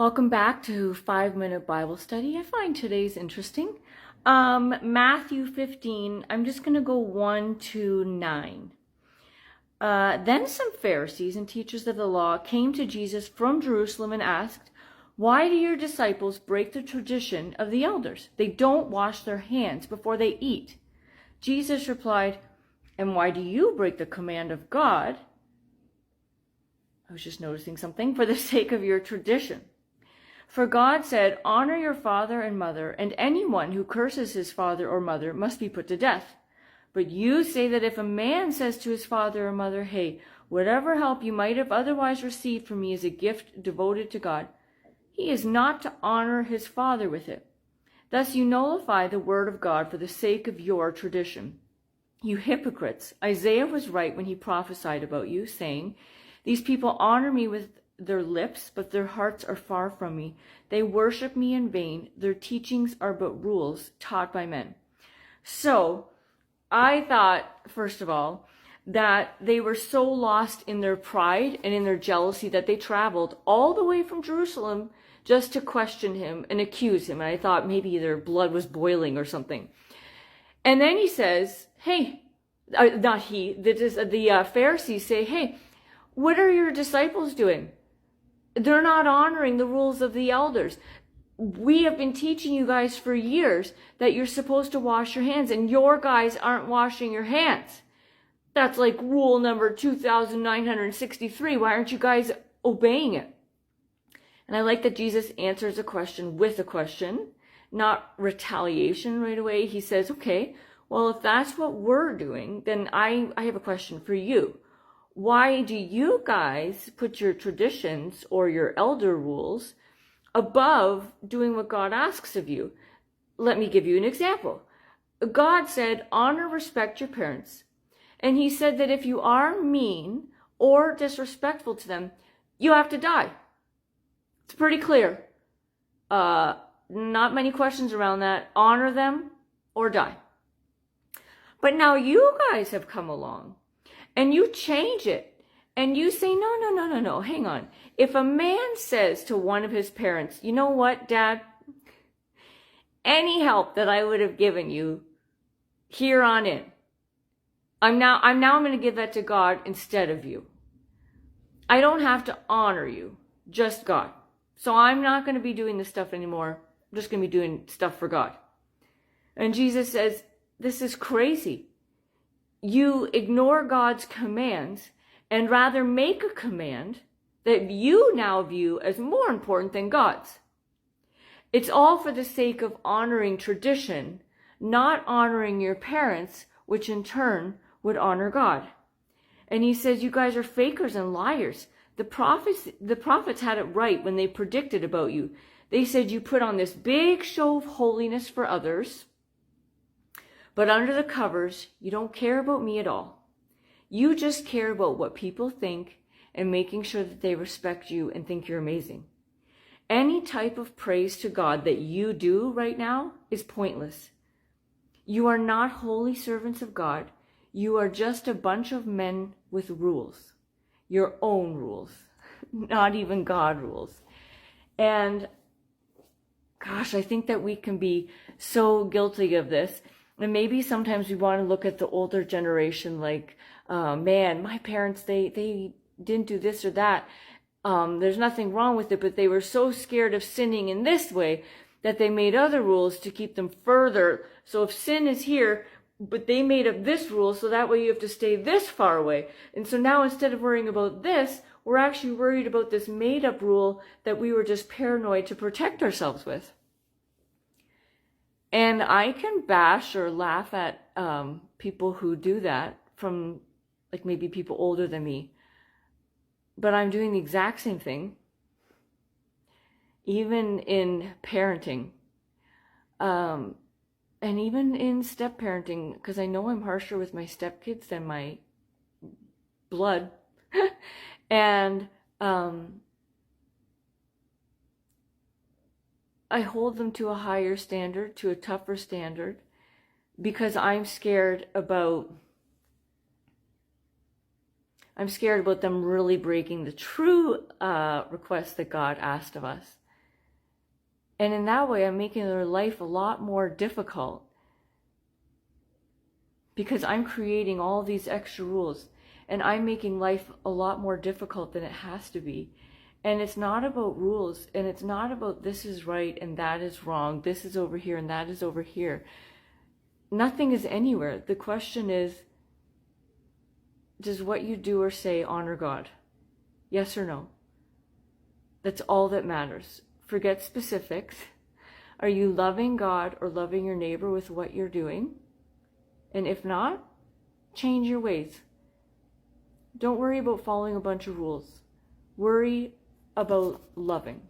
Welcome back to 5-Minute Bible Study. I find today's interesting. Matthew 15, I'm just going to go 1 to 9. Then some Pharisees and teachers of the law came to Jesus from Jerusalem and asked, "Why do your disciples break the tradition of the elders? They don't wash their hands before they eat." Jesus replied, "And why do you break the command of God?" I was just noticing something. "For the sake of your tradition. For God said, 'Honor your father and mother,' and anyone who curses his father or mother must be put to death. But you say that if a man says to his father or mother, 'Hey, whatever help you might have otherwise received from me is a gift devoted to God,' he is not to honor his father with it. Thus you nullify the word of God for the sake of your tradition. You hypocrites, Isaiah was right when he prophesied about you, saying, 'These people honor me with their lips, but their hearts are far from me. They worship me in vain. Their teachings are but rules taught by men.'" So I thought, first of all, that they were so lost in their pride and in their jealousy that they traveled all the way from Jerusalem just to question him and accuse him. And I thought maybe their blood was boiling or something. And then he says, the Pharisees say, "Hey, what are your disciples doing? They're not honoring the rules of the elders. We have been teaching you guys for years that you're supposed to wash your hands, and your guys aren't washing your hands. That's like rule number 2,963. Why aren't you guys obeying it?" And I like that Jesus answers a question with a question, not retaliation right away. He says, "Okay, well, if that's what we're doing, then I have a question for you. Why do you guys put your traditions or your elder rules above doing what God asks of you?" Let me give you an example. God said, "Honor, respect your parents." And he said that if you are mean or disrespectful to them, you have to die. It's pretty clear. Not many questions around that. Honor them or die. But now you guys have come along and you change it. And you say, no, hang on. If a man says to one of his parents, "You know what, Dad? Any help that I would have given you here on in, I'm going to give that to God instead of you. I don't have to honor you, just God. So I'm not going to be doing this stuff anymore. I'm just going to be doing stuff for God." And Jesus says, this is crazy. You ignore God's commands and rather make a command that you now view as more important than God's. It's all for the sake of honoring tradition, not honoring your parents, which in turn would honor God. And he says, you guys are fakers and liars. The prophets had it right when they predicted about you. They said you put on this big show of holiness for others, but under the covers, you don't care about me at all. You just care about what people think and making sure that they respect you and think you're amazing. Any type of praise to God that you do right now is pointless. You are not holy servants of God. You are just a bunch of men with rules. Your own rules. Not even God rules. And gosh, I think that we can be so guilty of this. And maybe sometimes we want to look at the older generation like, man, my parents, they didn't do this or that. There's nothing wrong with it, but they were so scared of sinning in this way that they made other rules to keep them further. So if sin is here, but they made up this rule, so that way you have to stay this far away. And so now instead of worrying about this, we're actually worried about this made up rule that we were just paranoid to protect ourselves with. And I can bash or laugh at people who do that, from like maybe people older than me. But I'm doing the exact same thing, even in parenting, and even in step parenting, because I know I'm harsher with my stepkids than my blood. And I hold them to a higher standard, to a tougher standard, because I'm scared about them really breaking the true request that God asked of us. And in that way, I'm making their life a lot more difficult because I'm creating all these extra rules and I'm making life a lot more difficult than it has to be. And it's not about rules, and it's not about this is right and that is wrong, this is over here and that is over here. Nothing is anywhere. The question is, does what you do or say honor God? Yes or no? That's all that matters. Forget specifics. Are you loving God or loving your neighbor with what you're doing? And if not, change your ways. Don't worry about following a bunch of rules. Worry about loving.